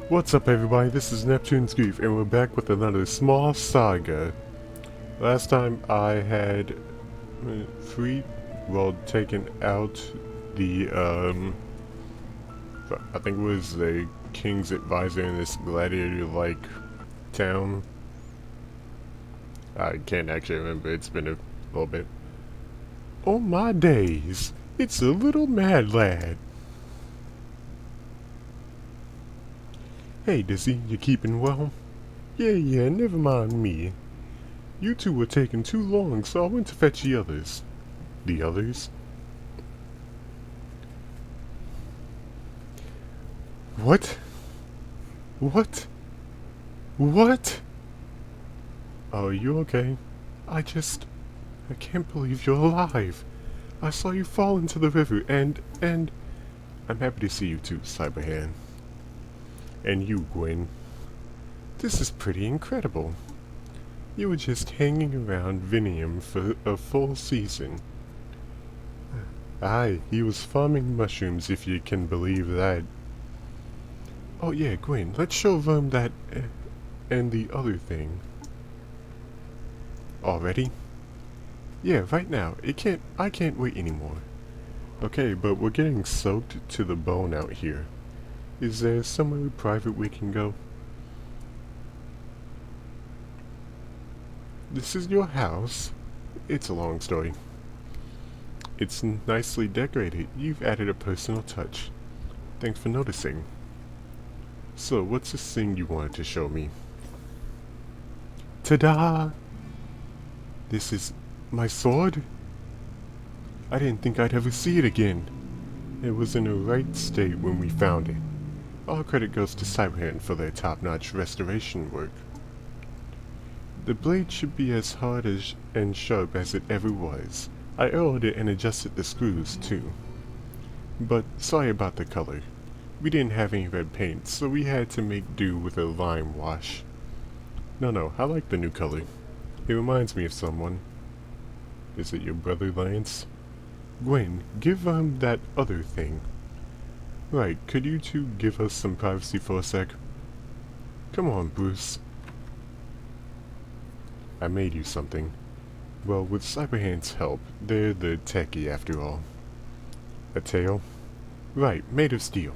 What's up everybody, this is Neptune'sGrief and we're back with another small saga. Last time I had taken out the, I think it was the king's advisor in this gladiator-like town. I can't actually remember, it's been a little bit. Oh my days, it's a little mad lad. Hey Dizzy, you keeping well? Yeah, never mind me. You two were taking too long, so I went to fetch the others. The others? What? What? What? Oh, are you okay? I can't believe you're alive. I saw you fall into the river, and I'm happy to see you too, Cyberhand. And you, Gwen. This is pretty incredible. You were just hanging around Vinium for a full season. Aye, he was farming mushrooms, if you can believe that. Oh yeah, Gwen, let's show them that, and the other thing. Already? Yeah, right now. I can't wait anymore. Okay, but we're getting soaked to the bone out here. Is there somewhere private we can go? This is your house? It's a long story. It's nicely decorated. You've added a personal touch. Thanks for noticing. So, what's this thing you wanted to show me? Ta-da! This is my sword? I didn't think I'd ever see it again. It was in a right state when we found it. All credit goes to Cyberhand for their top-notch restoration work. The blade should be as hard and sharp as it ever was. I oiled it and adjusted the screws, too. But sorry about the color. We didn't have any red paint, so we had to make do with a lime wash. No, I like the new color. It reminds me of someone. Is it your brother, Lance? Gwen, give that other thing. Right, could you two give us some privacy for a sec? Come on, Bruce. I made you something. Well, with Cyberhand's help, they're the techie after all. A tail? Right, made of steel.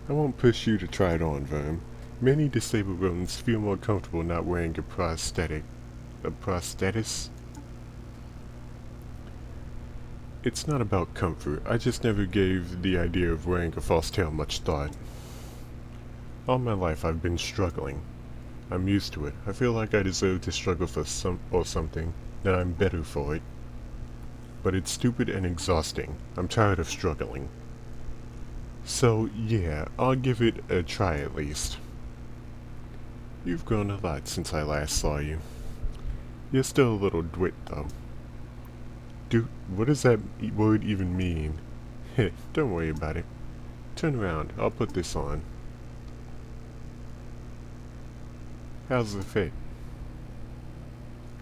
I won't push you to try it on, Verm. Many disabled rodents feel more comfortable not wearing a prosthetic. A prosthetis? It's not about comfort. I just never gave the idea of wearing a false tail much thought. All my life I've been struggling. I'm used to it. I feel like I deserve to struggle for something, that I'm better for it. But it's stupid and exhausting. I'm tired of struggling. So, yeah, I'll give it a try at least. You've grown a lot since I last saw you. You're still a little dwit, though. Dude, what does that word even mean? Heh, don't worry about it. Turn around, I'll put this on. How's the fit?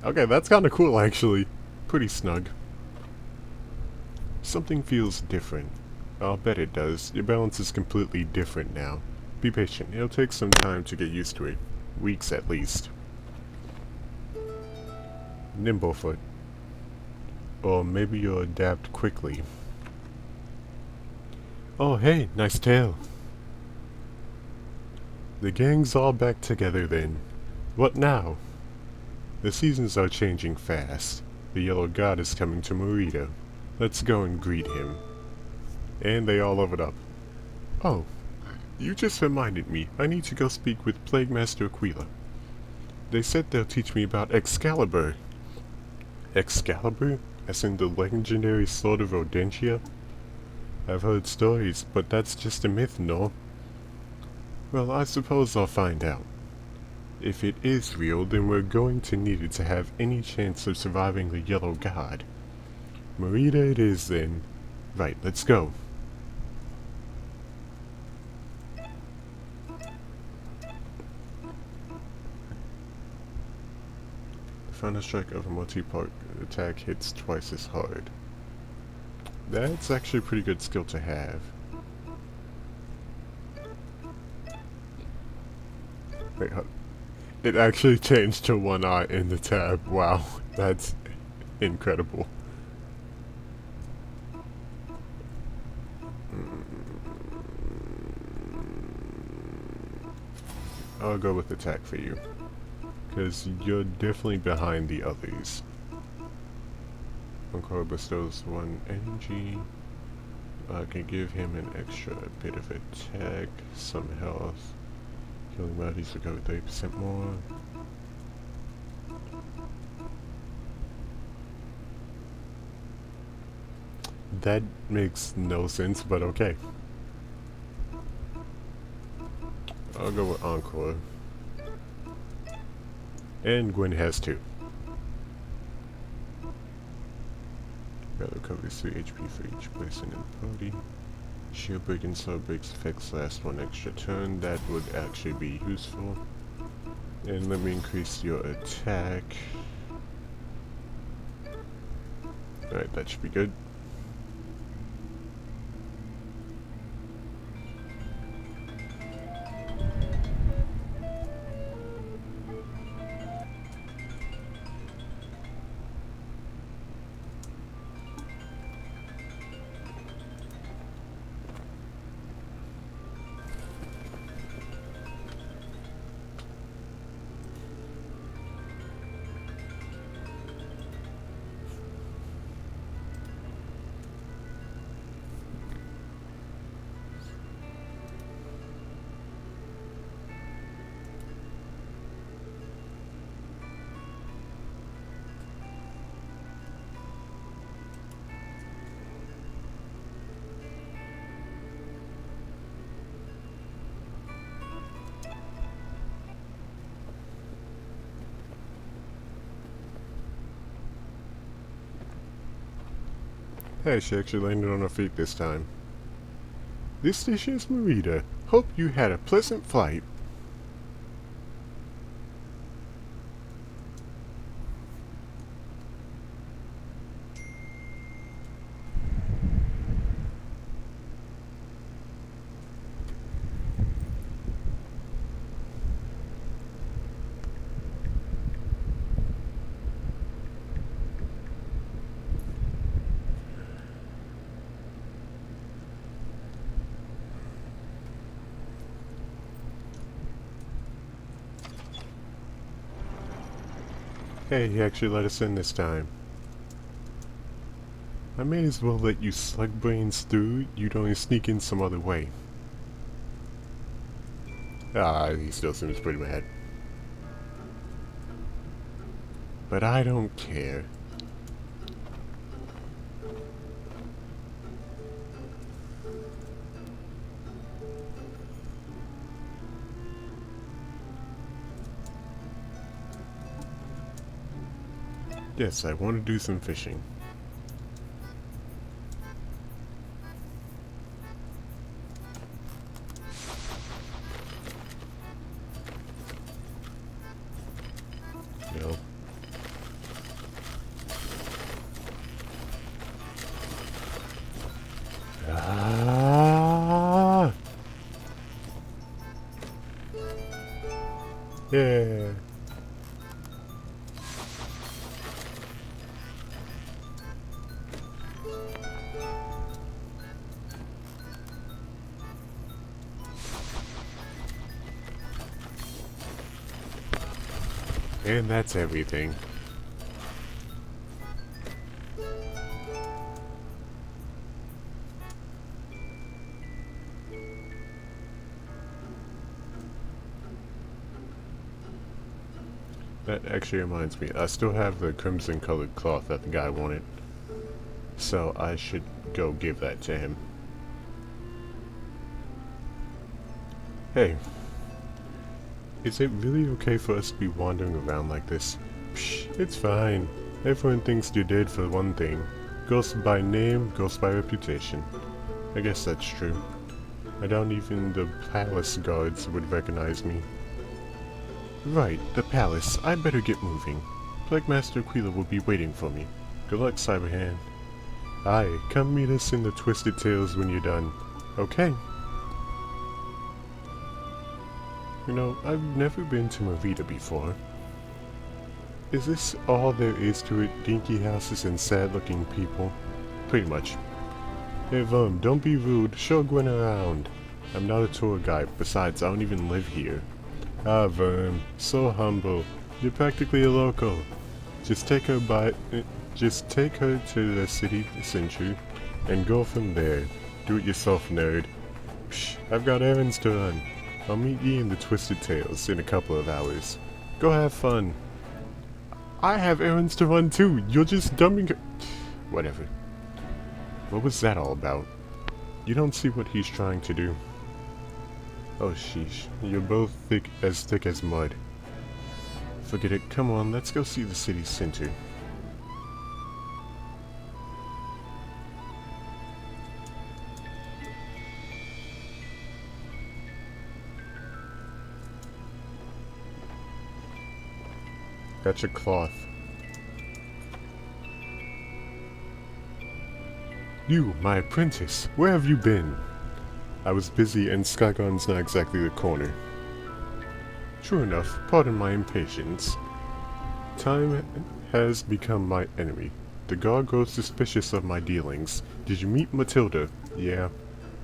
Okay, that's kinda cool actually. Pretty snug. Something feels different. I'll bet it does. Your balance is completely different now. Be patient, it'll take some time to get used to it. Weeks at least. Nimblefoot. Or maybe you'll adapt quickly. Oh hey, nice tail. The gang's all back together then. What now? The seasons are changing fast. The Yellow God is coming to Merida. Let's go and greet him. And they all leveled up. Oh, you just reminded me. I need to go speak with Plague Master Aquila. They said they'll teach me about Excalibur. Excalibur? As in the legendary sword of Rodentia? I've heard stories, but that's just a myth, no? Well, I suppose I'll find out. If it is real, then we're going to need it to have any chance of surviving the Yellow God. Merida it is, then. Right, let's go. The final strike of a multi-part attack hits twice as hard. That's actually a pretty good skill to have. Wait, it actually changed to one eye in the tab. Wow, that's incredible. I'll go with attack for you, because you're definitely behind the others. Encore bestows 1 energy. I can give him an extra bit of attack, some health. Killing bodies recover 30% more. That makes no sense, but okay. I'll go with Encore. And Gwen has 2. That recovers 3 HP for each person in the party. Shield break and slow breaks effects last 1 extra turn. That would actually be useful. And let me increase your attack. Alright, that should be good. Hey, she actually landed on her feet this time. This station is Marita. Hope you had a pleasant flight. Hey, he actually let us in this time. I may as well let you slug brains through. You'd only sneak in some other way. Ah, he still seems pretty mad. But I don't care. Yes, I want to do some fishing. No. Ah! Yeah. And that's everything. That actually reminds me, I still have the crimson colored cloth that the guy wanted. So I should go give that to him. Hey. Is it really okay for us to be wandering around like this? Psh, it's fine. Everyone thinks you're dead for one thing. Ghost by name, ghost by reputation. I guess that's true. I doubt even the palace guards would recognize me. Right, the palace. I better get moving. Plague Master Aquila will be waiting for me. Good luck, Cyberhand. Aye, come meet us in the Twisted Tales when you're done. Okay. You know, I've never been to Merida before. Is this all there is to it? Dinky houses and sad-looking people? Pretty much. Hey, Vern, don't be rude. Show Gwen around. I'm not a tour guide. Besides, I don't even live here. Ah, Vern. So humble. You're practically a local. Just take her to the city center and go from there. Do it yourself, nerd. Psh, I've got errands to run. I'll meet ye in the Twisted Tales in a couple of hours. Go have fun. I have errands to run too. You're just dumping her. Whatever. What was that all about? You don't see what he's trying to do. Oh sheesh. You're both thick as mud. Forget it. Come on, let's go see the city center. Got your cloth. You, my apprentice, where have you been? I was busy and Skygon's not exactly the corner. True enough, pardon my impatience. Time has become my enemy. The guard grows suspicious of my dealings. Did you meet Matilda? Yeah.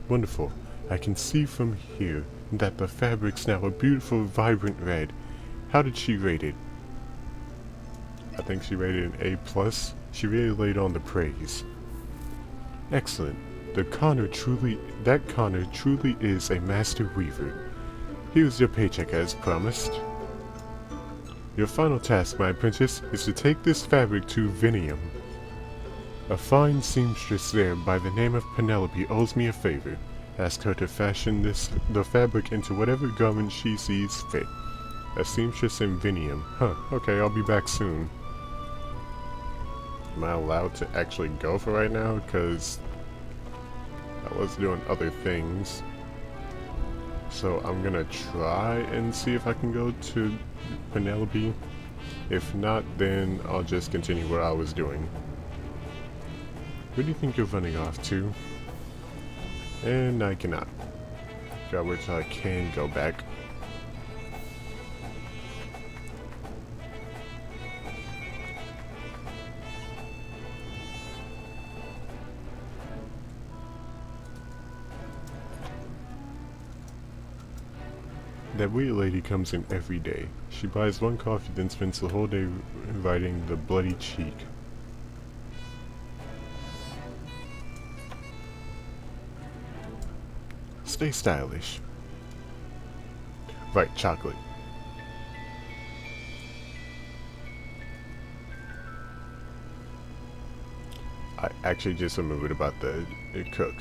Wonderful. I can see from here that the fabric's now a beautiful, vibrant red. How did she rate it? I think she rated an A+. She really laid on the praise. Excellent. That Connor truly is a master weaver. Here's your paycheck as promised. Your final task, my apprentice, is to take this fabric to Vinium. A fine seamstress there by the name of Penelope owes me a favor. Ask her to fashion the fabric into whatever garment she sees fit. A seamstress in Vinium. Huh, okay, I'll be back soon. Am I allowed to actually go for right now? Because I was doing other things. So I'm gonna try and see if I can go to Penelope. If not, then I'll just continue what I was doing. Where do you think you're running off to? And I cannot. Got which I can go back. That weird lady comes in every day. She buys one coffee, then spends the whole day writing the bloody cheek. Stay stylish. Right, chocolate. I actually just remembered about the cook.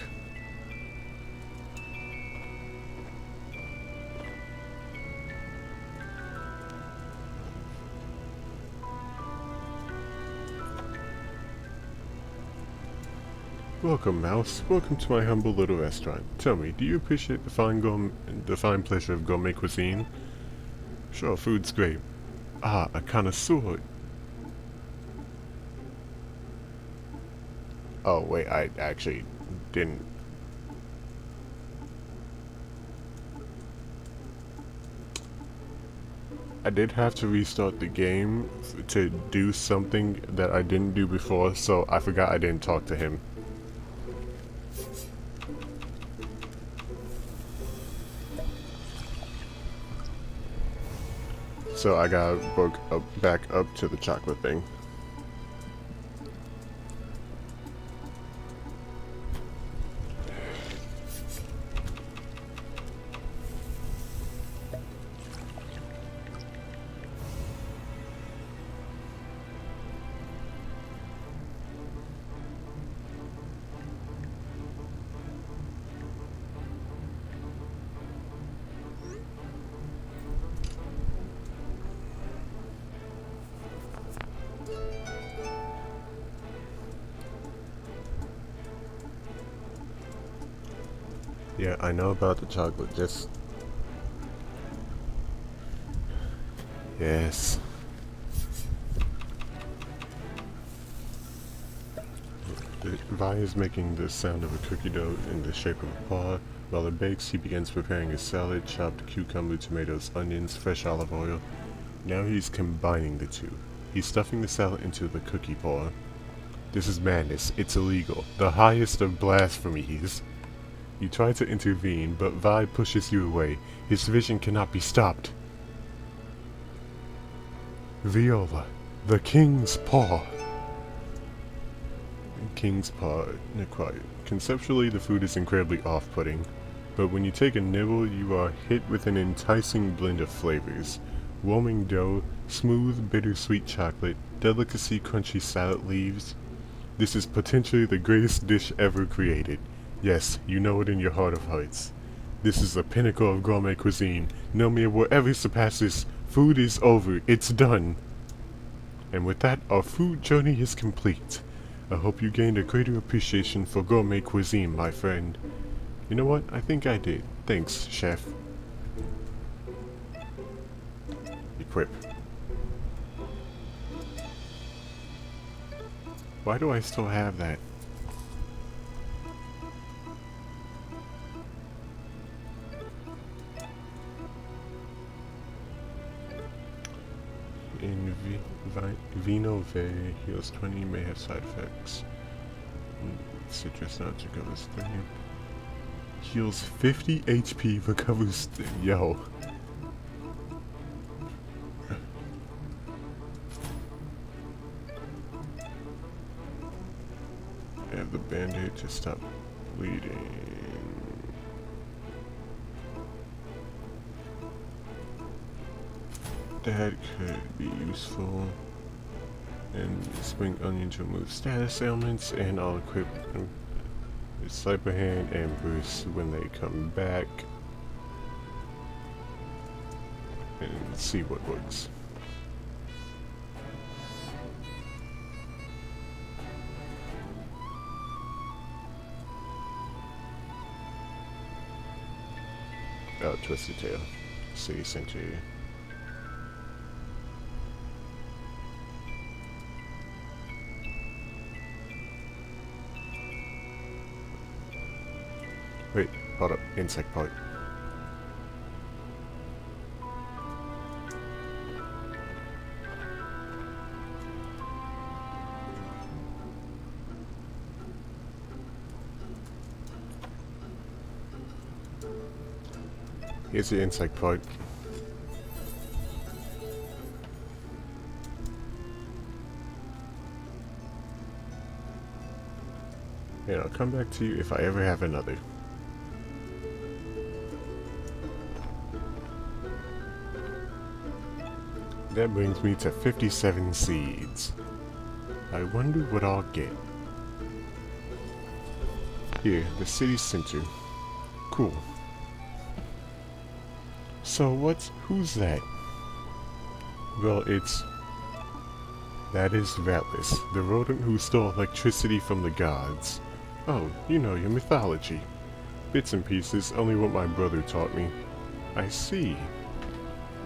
Welcome, Mouse. Welcome to my humble little restaurant. Tell me, do you appreciate the fine pleasure of gourmet cuisine? Sure, food's great. Ah, a connoisseur. Oh, wait, I actually didn't. I did have to restart the game to do something that I didn't do before, so I forgot I didn't talk to him. So I gotta book back up to the chocolate thing. Yeah, I know about the chocolate, just... Yes. Vi is making the sound of a cookie dough in the shape of a paw. While it bakes, he begins preparing his salad, chopped cucumber, tomatoes, onions, fresh olive oil. Now he's combining the two. He's stuffing the salad into the cookie jar. This is madness. It's illegal. The highest of blasphemies. You try to intervene, but Vi pushes you away. His vision cannot be stopped. Viola, the King's Paw. King's Paw, quiet. Conceptually, the food is incredibly off-putting, but when you take a nibble, you are hit with an enticing blend of flavors. Warming dough, smooth, bittersweet chocolate, delicacy crunchy salad leaves. This is potentially the greatest dish ever created. Yes, you know it in your heart of hearts. This is the pinnacle of gourmet cuisine. No meal will ever surpass this. Food is over. It's done. And with that, our food journey is complete. I hope you gained a greater appreciation for gourmet cuisine, my friend. You know what? I think I did. Thanks, chef. Equip. Why do I still have that? Vino V heals 20, may have side effects. Citrus not recovers 30. Heals 50 HP, recovers. Yo. I have the band-aid to stop bleeding. That could be useful. And spring onion to remove status ailments, and I'll equip Sniper Hand and Bruce when they come back. And see what works. Oh, Twisted Tail. City Center. Wait, hold up. Insect part. Here's the insect part. And I'll come back to you if I ever have another. That brings me to 57 seeds. I wonder what I'll get. Here, the city center. Cool. So who's that? Well, that is Rattless, the rodent who stole electricity from the gods. Oh, you know your mythology. Bits and pieces, only what my brother taught me. I see.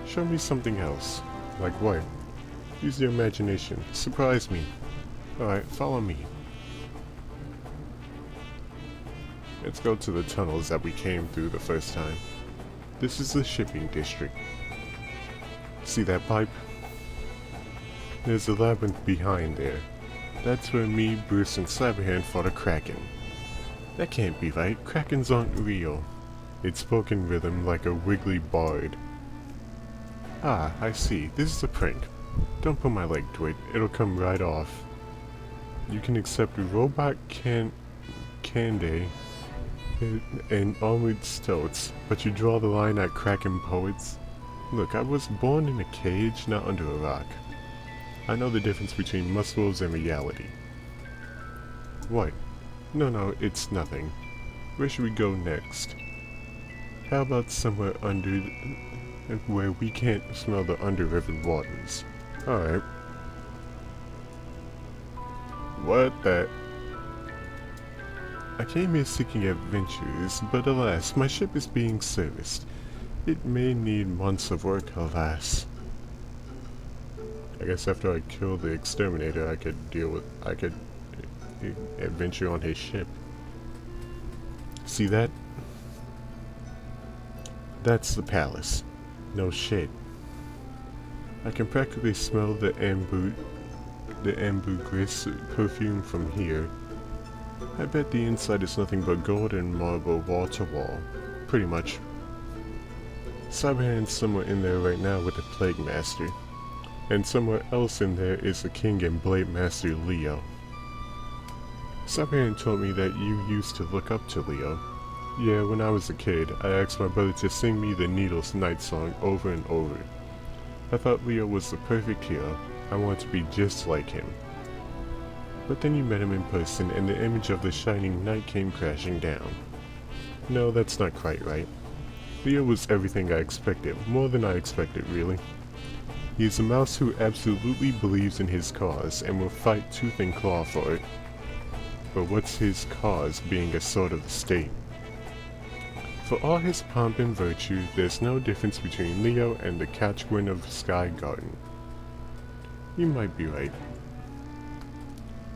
Show me something else. Like what? Use your imagination. Surprise me. Alright, follow me. Let's go to the tunnels that we came through the first time. This is the shipping district. See that pipe? There's a labyrinth behind there. That's where me, Bruce, and Slabberhand fought a kraken. That can't be right. Krakens aren't real. It spoke in rhythm like a wiggly bard. Ah, I see. This is a prank. Don't put my leg to it. It'll come right off. You can accept robot candy and armored stilts, but you draw the line at Kraken poets. Look, I was born in a cage, not under a rock. I know the difference between muscles and reality. What? No, it's nothing. Where should we go next? How about somewhere under where we can't smell the under-river waters? Alright. What the? I came here seeking adventures, but alas, my ship is being serviced. It may need months of work, alas. I guess after I kill the exterminator, I could adventure on his ship. See that? That's the palace. No shit. I can practically smell the ambergris perfume from here. I bet the inside is nothing but gold and marble wall to wall. Pretty much. Saga somewhere in there right now with the Plague Master. And somewhere else in there is the King and Blade Master Leo. Saga told me that you used to look up to Leo. Yeah, when I was a kid, I asked my brother to sing me the Needles Night Song over and over. I thought Leo was the perfect hero. I wanted to be just like him. But then you met him in person and the image of the shining knight came crashing down. No, that's not quite right. Leo was everything I expected, more than I expected really. He is a mouse who absolutely believes in his cause and will fight tooth and claw for it. But what's his cause being a sword of the state? For all his pomp and virtue, there's no difference between Leo and the catchgwin of Sky Garden. You might be right.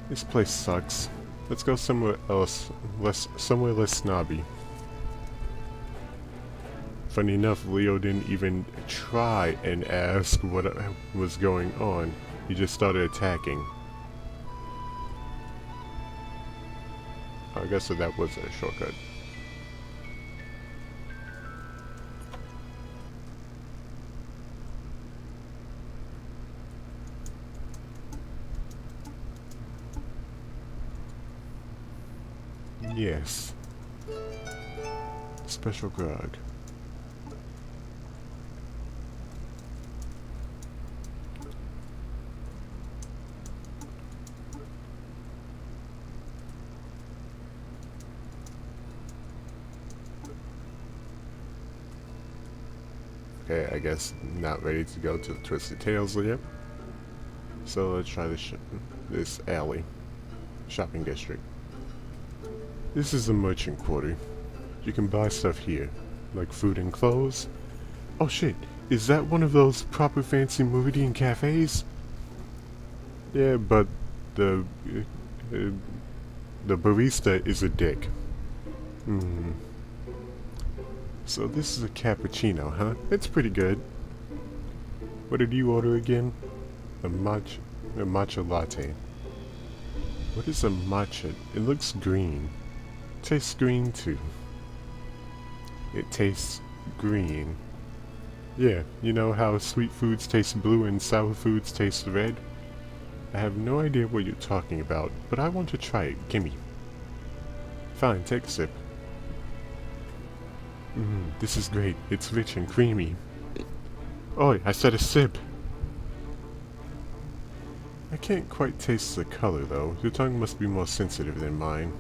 This place sucks. Let's go somewhere else, somewhere less snobby. Funny enough, Leo didn't even try and ask what was going on. He just started attacking. I guess that was a shortcut. Yes. Special grog. Okay, I guess not ready to go to the Twisted Tales yet. So let's try this alley. Shopping district. This is the merchant quarter. You can buy stuff here, like food and clothes. Oh shit, is that one of those proper fancy meridian cafes? Yeah, but the barista is a dick. So this is a cappuccino, huh? It's pretty good. What did you order again? A matcha latte. What is a matcha? It looks green. Tastes green too. It tastes green. Yeah, you know how sweet foods taste blue and sour foods taste red? I have no idea what you're talking about, but I want to try it. Gimme. Fine, take a sip. This is great. It's rich and creamy. Oi, I said a sip! I can't quite taste the color though. Your tongue must be more sensitive than mine.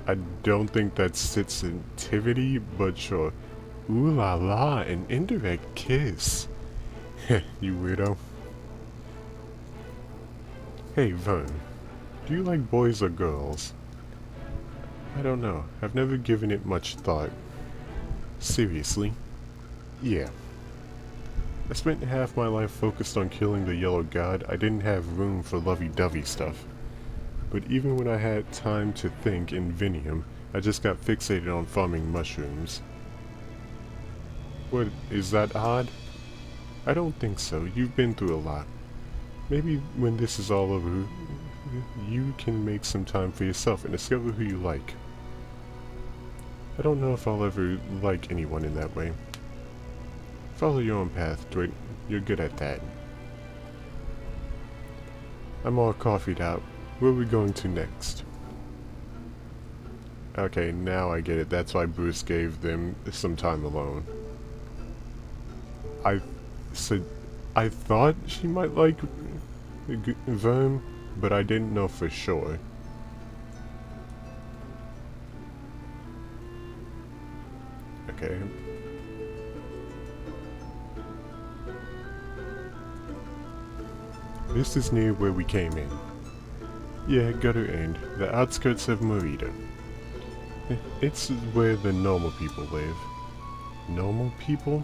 I don't think that's sensitivity, but sure. Ooh la la, an indirect kiss. Heh, you weirdo. Hey, Vern. Do you like boys or girls? I don't know. I've never given it much thought. Seriously? Yeah. I spent half my life focused on killing the Yellow God. I didn't have room for lovey-dovey stuff. But even when I had time to think in Vinium, I just got fixated on farming mushrooms. What, is that odd? I don't think so. You've been through a lot. Maybe when this is all over, you can make some time for yourself and discover who you like. I don't know if I'll ever like anyone in that way. Follow your own path, Dwight. You're good at that. I'm all coffeeed out. Where are we going to next? Okay, now I get it. That's why Bruce gave them some time alone. I thought she might like Vern, but I didn't know for sure. Okay. This is near where we came in. Yeah, gutter end, the outskirts of Merida. It's where the normal people live. Normal people?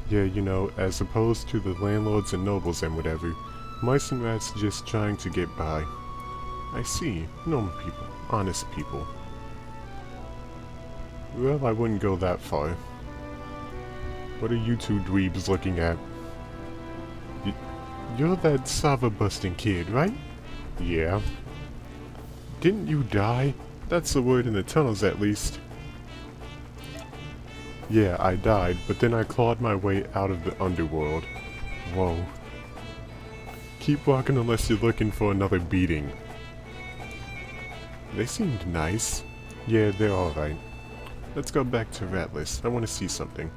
Yeah, you know, as opposed to the landlords and nobles and whatever, mice and rats just trying to get by. I see. Normal people. Honest people. Well, I wouldn't go that far. What are you two dweebs looking at? You're that Sava-busting kid, right? Yeah. Didn't you die? That's the word in the tunnels, at least. Yeah, I died, but then I clawed my way out of the underworld. Whoa. Keep walking unless you're looking for another beating. They seemed nice. Yeah, they're alright. Let's go back to Ratless. I want to see something.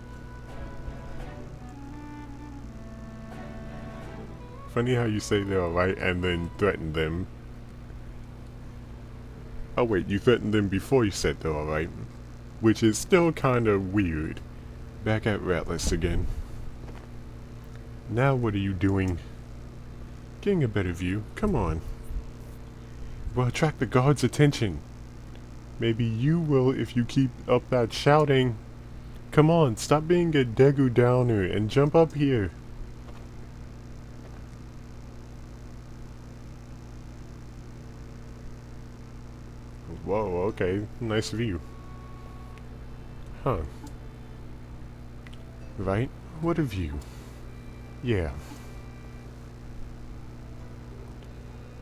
Funny how you say they're alright and then threaten them. Oh wait, you threatened them before you said they're alright. Which is still kinda weird. Back at Ratless again. Now what are you doing? Getting a better view. Come on. We'll attract the guards' attention. Maybe you will if you keep up that shouting. Come on, stop being a Degu downer and jump up here. Whoa, okay. Nice view. Huh. Right? What a view. Yeah.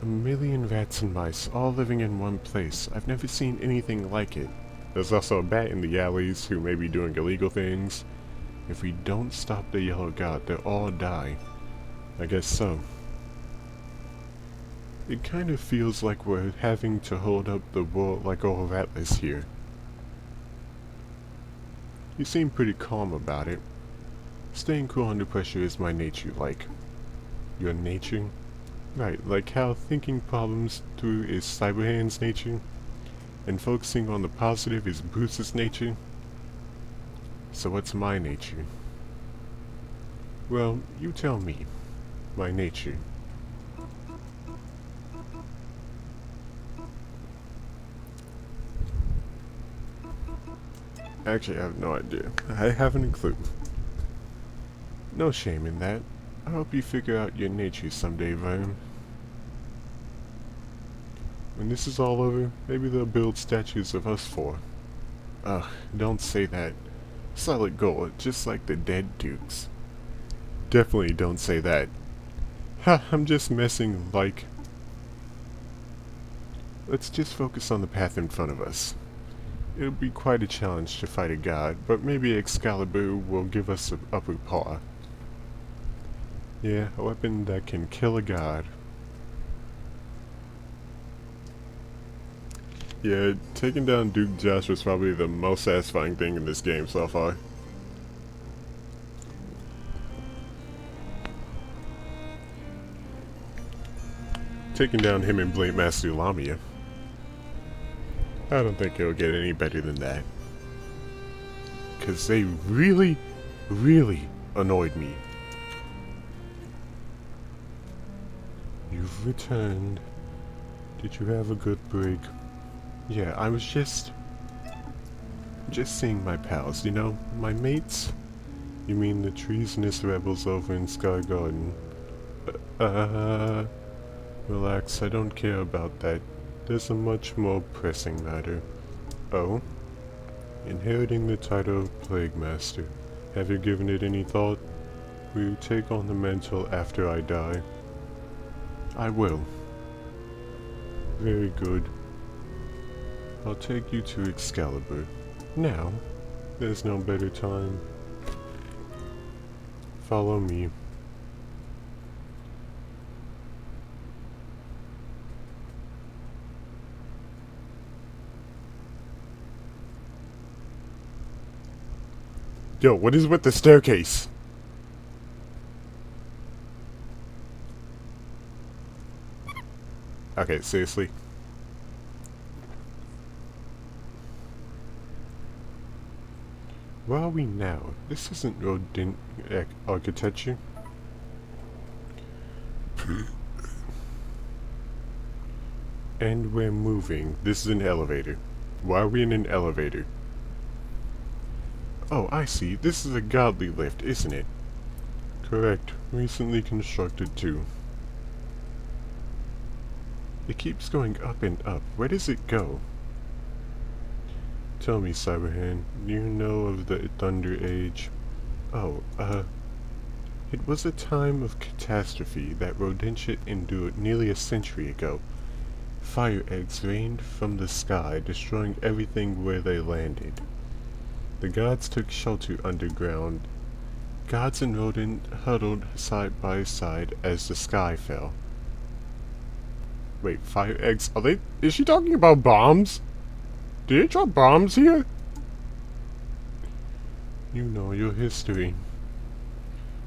A million rats and mice, all living in one place. I've never seen anything like it. There's also a bat in the alleys who may be doing illegal things. If we don't stop the yellow god, they'll all die. I guess so. It kind of feels like we're having to hold up the world like all Ratless here. You seem pretty calm about it. Staying cool under pressure is my nature, like. Your nature? Right, like how thinking problems through is Cyberhand's nature, and focusing on the positive is Bruce's nature. So what's my nature? Well, you tell me. My nature. Actually, I have no idea. I haven't a clue. No shame in that. I hope you figure out your nature someday, Vern. When this is all over, maybe they'll build statues of us four. Ugh, don't say that. Solid gold, just like the dead dukes. Definitely don't say that. Ha, I'm just messing like... Let's just focus on the path in front of us. It'll be quite a challenge to fight a god, but maybe Excalibur will give us an upper paw. Yeah, a weapon that can kill a god. Yeah, taking down Duke Josh was probably the most satisfying thing in this game so far. Taking down him and Blade Master Lamia. I don't think it'll get any better than that. 'Cause they really, really annoyed me. You've returned. Did you have a good break? Yeah, I was just seeing my pals, you know? My mates? You mean the treasonous rebels over in Sky Garden? Relax, I don't care about that. There's a much more pressing matter. Oh? Inheriting the title of Plague Master. Have you given it any thought? Will you take on the mantle after I die? I will. Very good. I'll take you to Excalibur. Now? There's no better time. Follow me. Yo, what is with the staircase? Okay, seriously. Where are we now? This isn't Rodin architecture. And we're moving. This is an elevator. Why are we in an elevator? Oh, I see. This is a godly lift, isn't it? Correct. Recently constructed too. It keeps going up and up. Where does it go? Tell me, Cyberhand, do you know of the Thunder Age? Oh, it was a time of catastrophe that Rodentia endured nearly a century ago. Fire eggs rained from the sky, destroying everything where they landed. The gods took shelter underground. Gods and Rodent huddled side by side as the sky fell. Wait, fire eggs? Is she talking about bombs? Did they drop bombs here? You know your history.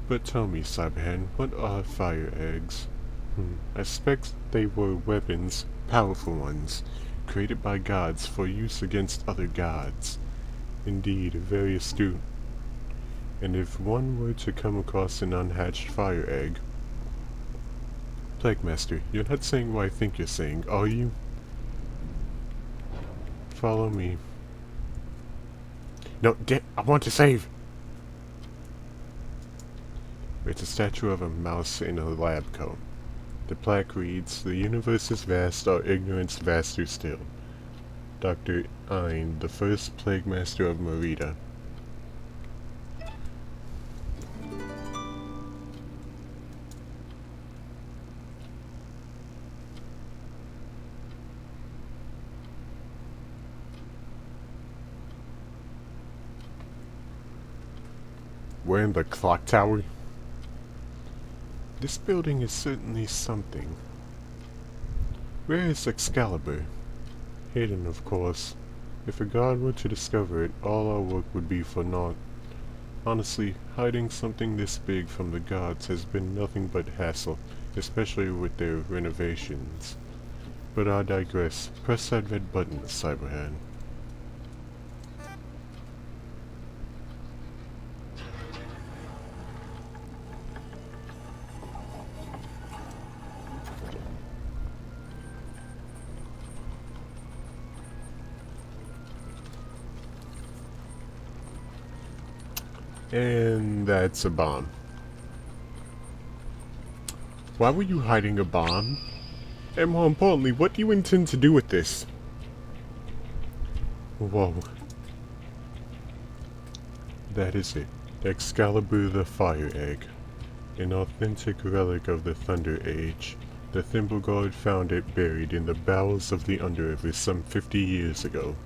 But tell me, Cyberhand, what are fire eggs? I suspect they were weapons, powerful ones, created by gods for use against other gods. Indeed, very astute. And if one were to come across an unhatched fire egg... Plague Master, you're not saying what I think you're saying, are you? Follow me. No, I want to save! It's a statue of a mouse in a lab coat. The plaque reads, "The universe is vast, our ignorance vaster still." Dr. Ein, the first Plague Master of Merida. We're in the clock tower? This building is certainly something. Where is Excalibur? Hidden, of course. If a god were to discover it, all our work would be for naught. Honestly, hiding something this big from the gods has been nothing but hassle, especially with their renovations. But I digress. Press that red button, Cyberhand. And that's a bomb. Why were you hiding a bomb? And more importantly, what do you intend to do with this? Whoa. That is it. Excalibur the Fire Egg. An authentic relic of the Thunder Age. The Thimbleguard found it buried in the bowels of the Underearth some 50 years ago.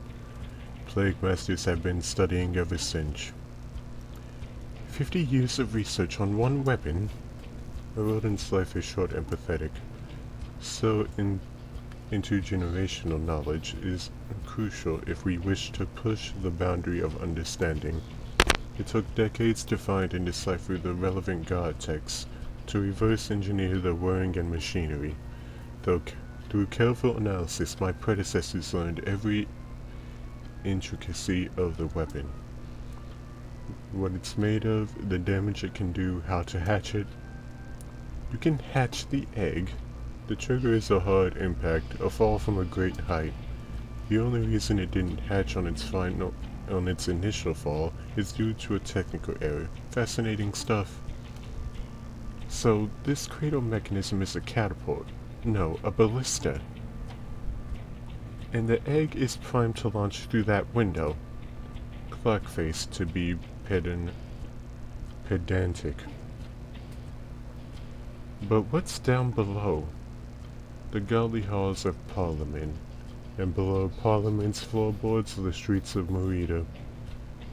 Plague Masters have been studying ever since. 50 years of research on one weapon? A rodent's life is short and pathetic. So intergenerational knowledge is crucial if we wish to push the boundary of understanding. It took decades to find and decipher the relevant god texts, to reverse engineer the whirring and machinery. Through careful analysis, my predecessors learned every intricacy of the weapon. What it's made of, the damage it can do, how to hatch it. You can hatch the egg. The trigger is a hard impact, a fall from a great height. The only reason it didn't hatch on its initial fall is due to a technical error. Fascinating stuff. So, this cradle mechanism is a catapult. No, a ballista. And the egg is primed to launch through that window. Clockface, to be pedantic. But what's down below? The godly halls of Parliament, and below Parliament's floorboards are the streets of Merida.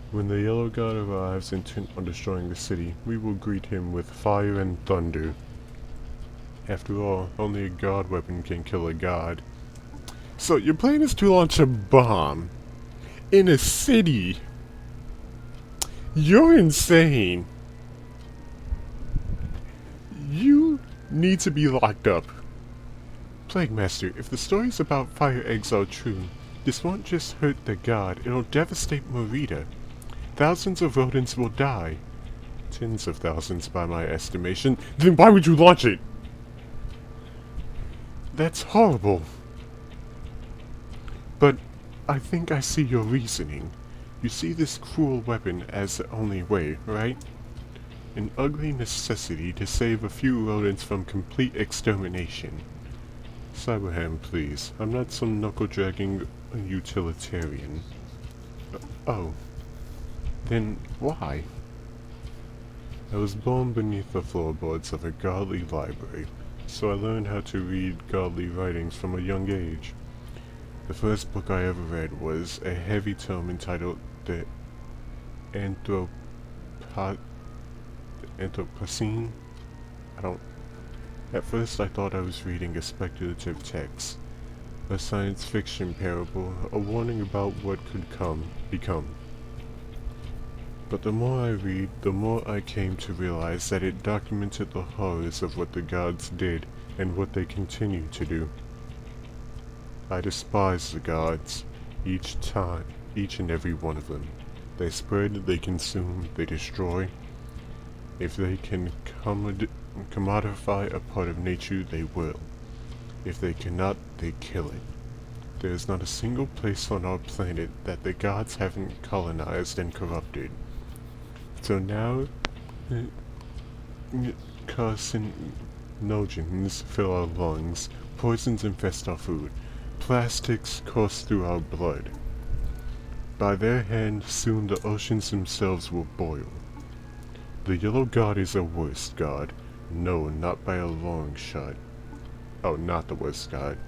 When the Yellow God arrives intent on destroying the city, we will greet him with fire and thunder. After all, only a god weapon can kill a god. So your plan is to launch a bomb in a city? You're insane. You need to be locked up. Plague Master, if the stories about fire eggs are true, this won't just hurt the god, it'll devastate Merida. Thousands of rodents will die. Tens of thousands by my estimation. Then why would you launch it? That's horrible. But I think I see your reasoning. You see this cruel weapon as the only way, right? An ugly necessity to save a few rodents from complete extermination. Cyberhand, please. I'm not some knuckle-dragging utilitarian. Oh, then why? I was born beneath the floorboards of a godly library, so I learned how to read godly writings from a young age. The first book I ever read was a heavy tome entitled The Anthropo- Anthropocene. I don't... At first I thought I was reading a speculative text, a science fiction parable, a warning about what could become. But the more I read, the more I came to realize that it documented the horrors of what the gods did and what they continue to do. I despise the gods, each and every one of them. They spread, they consume, they destroy. If they can commodify a part of nature, they will. If they cannot, they kill it. There is not a single place on our planet that the gods haven't colonized and corrupted. So now, carcinogens fill our lungs, poisons infest our food, plastics course through our blood. By their hand, soon the oceans themselves will boil. The Yellow God is a worst god. No, not by a long shot. Oh, not the worst god.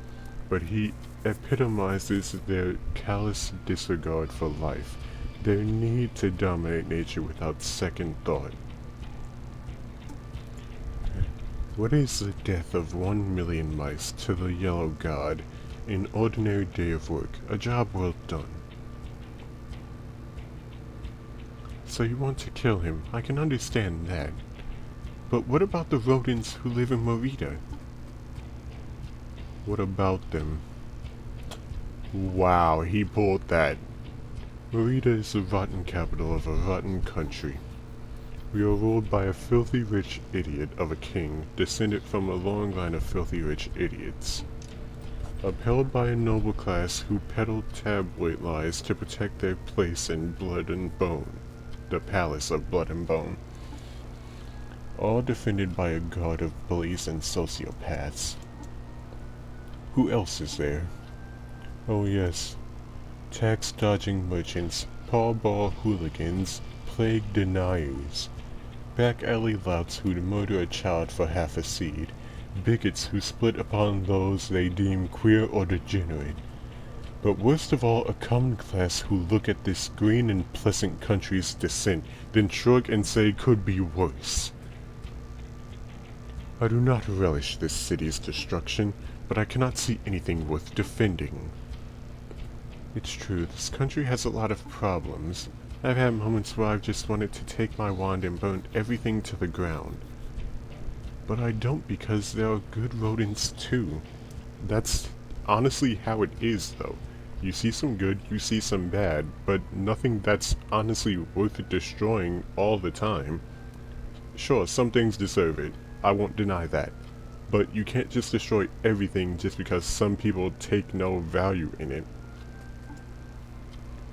But he epitomizes their callous disregard for life, their need to dominate nature without second thought. What is the death of 1 million mice to the Yellow God? An ordinary day of work, a job well done. So you want to kill him, I can understand that. But what about the rodents who live in Morita? What about them? Wow, he pulled that. Morita is the rotten capital of a rotten country. We are ruled by a filthy rich idiot of a king, descended from a long line of filthy rich idiots. Upheld by a noble class who peddle tabloid lies to protect their place in Blood and Bone, the palace of Blood and Bone. All defended by a guard of bullies and sociopaths. Who else is there? Oh yes, tax-dodging merchants, pawball hooligans, plague deniers, back-alley louts who'd murder a child for half a seed, bigots who split upon those they deem queer or degenerate, but worst of all a common class who look at this green and pleasant country's descent, then shrug and say could be worse. I do not relish this city's destruction, but I cannot see anything worth defending. It's true, this country has a lot of problems. I've had moments where I've just wanted to take my wand and burn everything to the ground. But I don't, because there are good rodents too. That's honestly how it is, though. You see some good, you see some bad, but nothing that's honestly worth destroying all the time. Sure, some things deserve it. I won't deny that. But you can't just destroy everything just because some people take no value in it.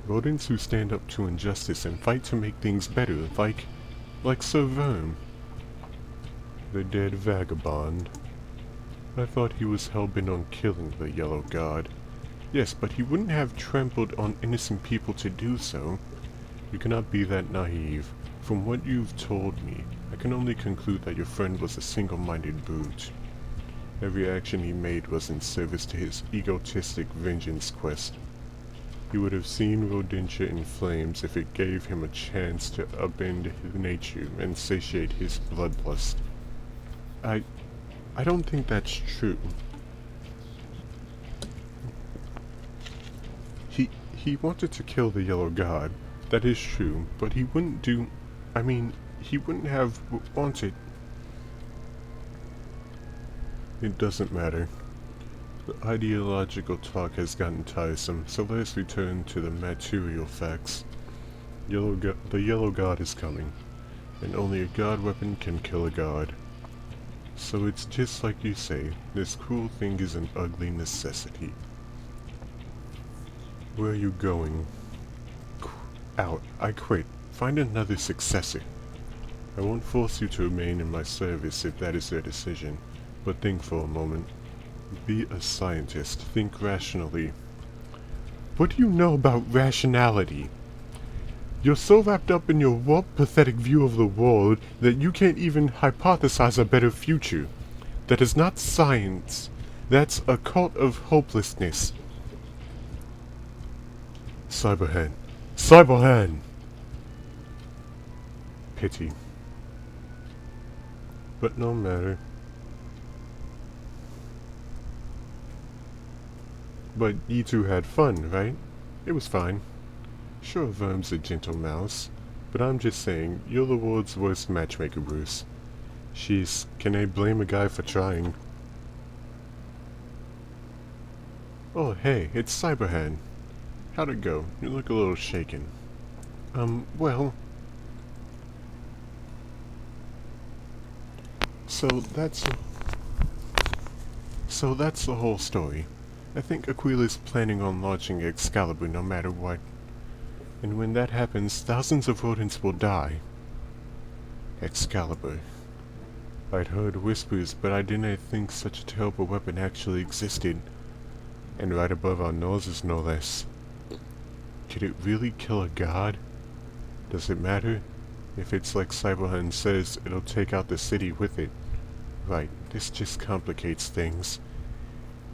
Rodents who stand up to injustice and fight to make things better, like Sir Verm. The dead vagabond. I thought he was hell-bent on killing the Yellow God. Yes, but he wouldn't have trampled on innocent people to do so. You cannot be that naive. From what you've told me, I can only conclude that your friend was a single-minded brute. Every action he made was in service to his egotistic vengeance quest. He would have seen Rodentia in flames if it gave him a chance to upend his nature and satiate his bloodlust. I don't think that's true. He wanted to kill the Yellow God, that is true, but he wouldn't do... he wouldn't have wanted... It doesn't matter. The ideological talk has gotten tiresome, so let us return to the material facts. The Yellow God is coming, and only a god weapon can kill a god. So it's just like you say, this cruel thing is an ugly necessity. Where are you going? Out. I quit. Find another successor. I won't force you to remain in my service if that is their decision, but think for a moment. Be a scientist. Think rationally. What do you know about rationality? You're so wrapped up in your warped, pathetic view of the world that you can't even hypothesize a better future. That is not science. That's a cult of hopelessness. Cyberhand. Cyberhand! Pity. But no matter. But you two had fun, right? It was fine. Sure, Verm's a gentle mouse, but I'm just saying, you're the world's worst matchmaker, Bruce. Sheesh, can I blame a guy for trying? Oh, hey, it's Cyberhand. How'd it go? You look a little shaken. Well... So that's the whole story. I think Aquila's planning on launching Excalibur no matter what. And when that happens, thousands of rodents will die. Excalibur. I'd heard whispers, but I didn't think such a terrible weapon actually existed. And right above our noses, no less. Could it really kill a god? Does it matter? If it's like Cyberhand says, it'll take out the city with it. Right, this just complicates things.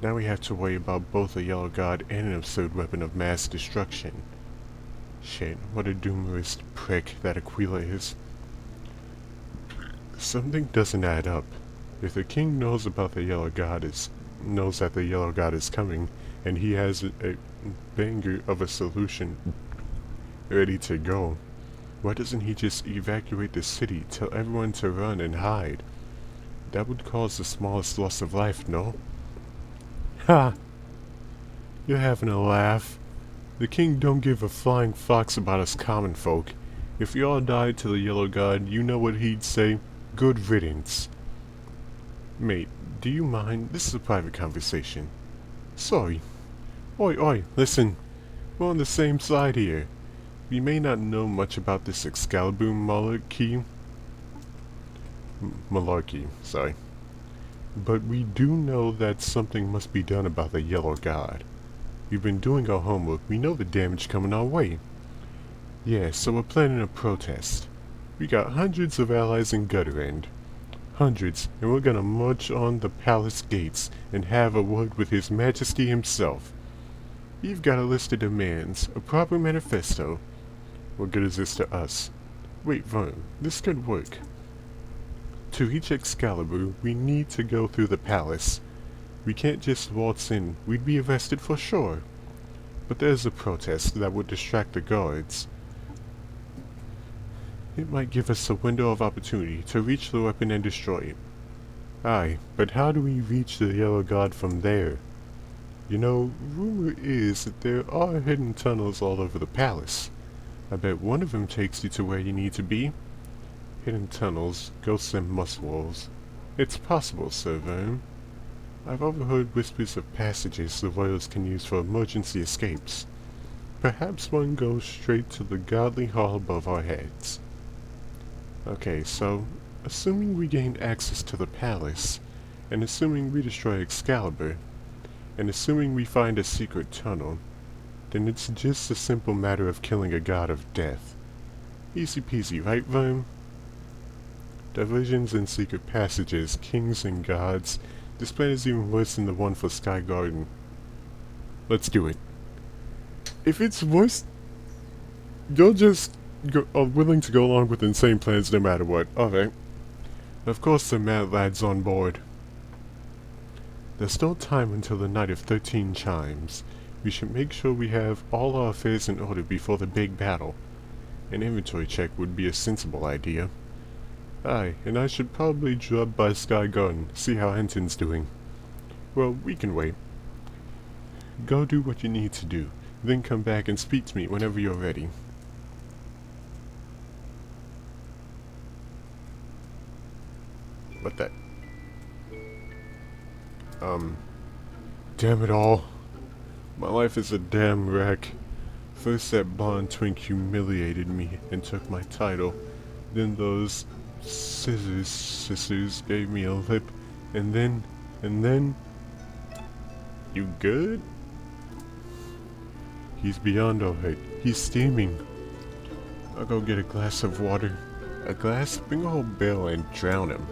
Now we have to worry about both a yellow god and an absurd weapon of mass destruction. Shit, what a doomerist prick that Aquila is. Something doesn't add up. If the king knows about the yellow god knows that the yellow god is coming, and he has a banger of a solution ready to go, why doesn't he just evacuate the city, tell everyone to run and hide? That would cause the smallest loss of life, no? Ha! You're having a laugh. The king don't give a flying fox about us common folk. If we all died to the yellow god, you know what he'd say? Good riddance. Mate, do you mind? This is a private conversation. Sorry. Oi, listen. We're on the same side here. We may not know much about this Excalibur malarkey. Sorry. But we do know that something must be done about the yellow god. We've been doing our homework. We know the damage coming our way. Yeah, so we're planning a protest. We got hundreds of allies in Gutter End. Hundreds, and we're gonna march on the palace gates and have a word with His Majesty himself. You've got a list of demands, a proper manifesto. What good is this to us? Wait, Vern, this could work. To reach Excalibur, we need to go through the palace. We can't just waltz in, we'd be arrested for sure. But there's a protest that would distract the guards. It might give us a window of opportunity to reach the weapon and destroy it. Aye, but how do we reach the Yellow God from there? You know, rumor is that there are hidden tunnels all over the palace. I bet one of them takes you to where you need to be. Hidden tunnels, ghosts and muscles. It's possible, Sir Vern. I've overheard whispers of passages the royals can use for emergency escapes. Perhaps one goes straight to the godly hall above our heads. Okay, so, assuming we gain access to the palace, and assuming we destroy Excalibur, and assuming we find a secret tunnel, then it's just a simple matter of killing a god of death. Easy peasy, right, Vern? Diversions and secret passages, kings and gods. This plan is even worse than the one for Sky Garden. Let's do it. If it's worse, you're just are willing to go along with insane plans no matter what. Alright. Of course the mad lad's on board. There's no time until the night of 13 chimes. We should make sure we have all our affairs in order before the big battle. An inventory check would be a sensible idea. Aye, and I should probably drop by Sky Garden, see how Hinton's doing. Well, we can wait. Go do what you need to do, then come back and speak to me whenever you're ready. What the... Damn it all. My life is a damn wreck. First that blonde twink humiliated me and took my title. Then those sisters gave me a lip. And then... You good? He's beyond alright. He's steaming. I'll go get a glass of water. A glass? Bring a whole barrel and drown him.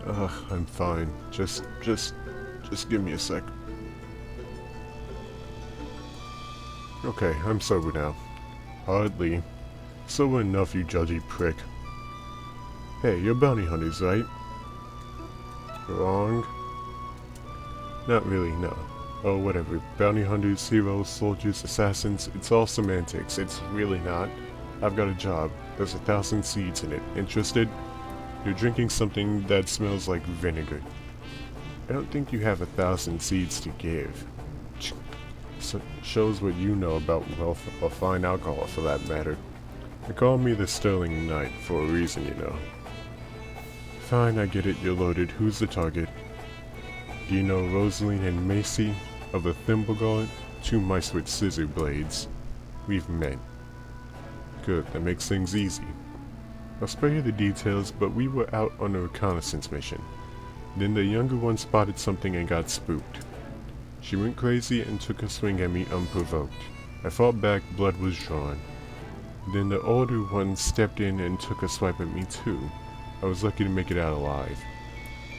Ugh, I'm fine. Just give me a sec. Okay, I'm sober now. Hardly. Sober enough, you judgy prick. Hey, you're bounty hunters, right? Wrong. Not really, no. Oh, whatever. Bounty hunters, heroes, soldiers, assassins, it's all semantics. It's really not. I've got a job. There's 1,000 seeds in it. Interested? You're drinking something that smells like vinegar. I don't think you have 1,000 seeds to give. So shows what you know about wealth or fine alcohol, for that matter. They call me the Sterling Knight for a reason, you know. Fine, I get it. You're loaded. Who's the target? Do you know Rosaline and Macy of the Thimble Guard? 2 mice with scissor blades. We've met. Good, that makes things easy. I'll spare you the details, but we were out on a reconnaissance mission. Then the younger one spotted something and got spooked. She went crazy and took a swing at me unprovoked. I fought back, blood was drawn. Then the older one stepped in and took a swipe at me too. I was lucky to make it out alive.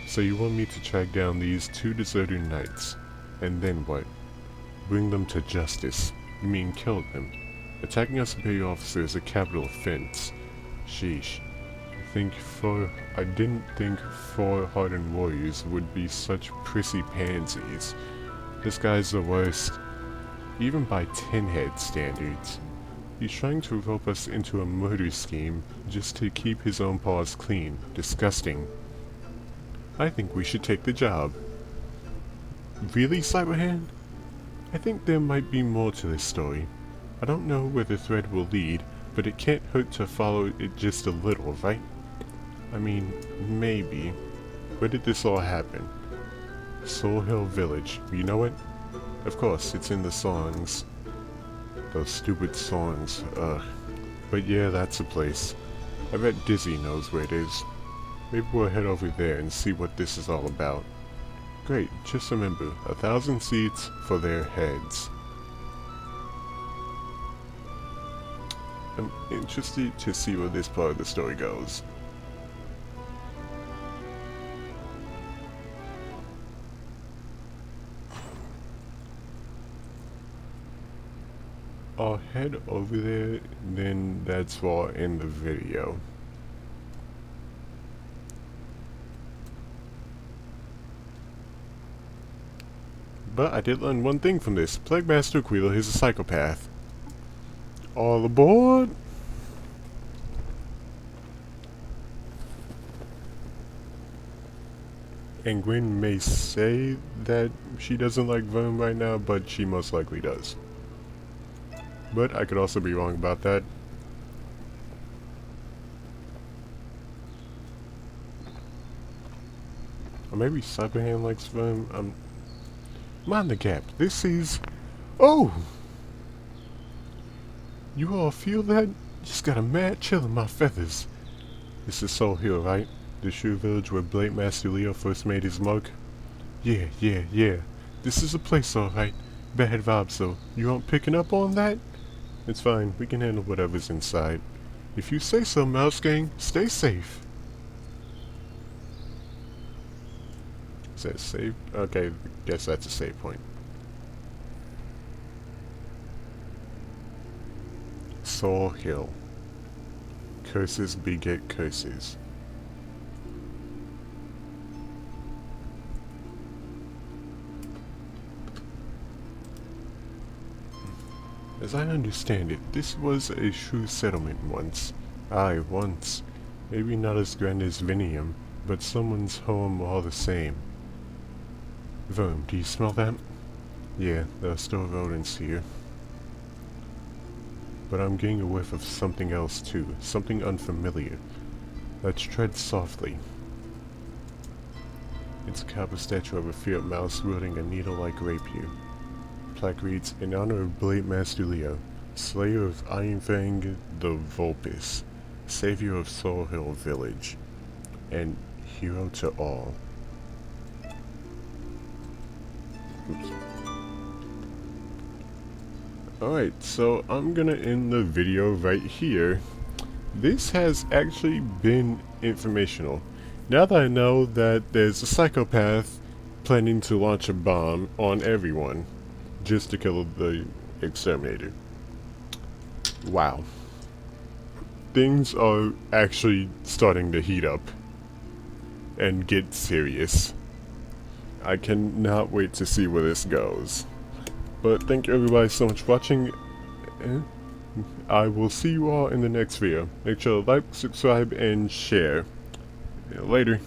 So you want me to track down these 2 deserter knights. And then what? Bring them to justice. You mean kill them? Attacking a superior officer is a capital offense. Sheesh. I didn't think 4 hardened warriors would be such prissy pansies. This guy's the worst. Even by 10-head standards. He's trying to rope us into a murder scheme just to keep his own paws clean. Disgusting. I think we should take the job. Really, Cyberhand? I think there might be more to this story. I don't know where the thread will lead, but it can't hurt to follow it just a little, right? I mean, maybe. Where did this all happen? Soul Hill Village. You know it? Of course, it's in the songs. Those stupid songs, ugh. But yeah, that's a place. I bet Dizzy knows where it is. Maybe we'll head over there and see what this is all about. Great, just remember, 1,000 seeds for their heads. I'm interested to see where this part of the story goes. I'll head over there, then that's where I'll end the video. But I did learn one thing from this. Plague Master Aquila is a psychopath. All aboard! And Gwen may say that she doesn't like Vern right now, but she most likely does. But I could also be wrong about that. Or maybe Cyberhand likes Vern. Mind the gap. This is... Oh! You all feel that? Just got a mad chill in my feathers. This is Soul Hill, right? The Shrew Village where Blade Master Leo first made his mark? Yeah. This is a place, alright. Bad vibes, though. You aren't picking up on that? It's fine. We can handle whatever's inside. If you say so, Mouse Gang, stay safe. Is that safe? Okay, guess that's a save point. Soul Hill. Curses beget curses. As I understand it, this was a Shrew settlement once. Aye, once. Maybe not as grand as Vinium, but someone's home all the same. Vern, do you smell that? Yeah, there are still rodents here. But I'm getting a whiff of something else too, something unfamiliar. Let's tread softly. It's a copper statue of a feared mouse wielding a needle-like rapier. Plaque reads, in honor of Blade Master Leo, Slayer of Iron Fang the Vulpes, Savior of Soul Hill Village, and hero to all. Oops. Alright, so I'm gonna end the video right here. This has actually been informational. Now that I know that there's a psychopath planning to launch a bomb on everyone just to kill the exterminator. Wow. Things are actually starting to heat up and get serious. I cannot wait to see where this goes. But thank you everybody so much for watching. I will see you all in the next video. Make sure to like, subscribe, and share. Later.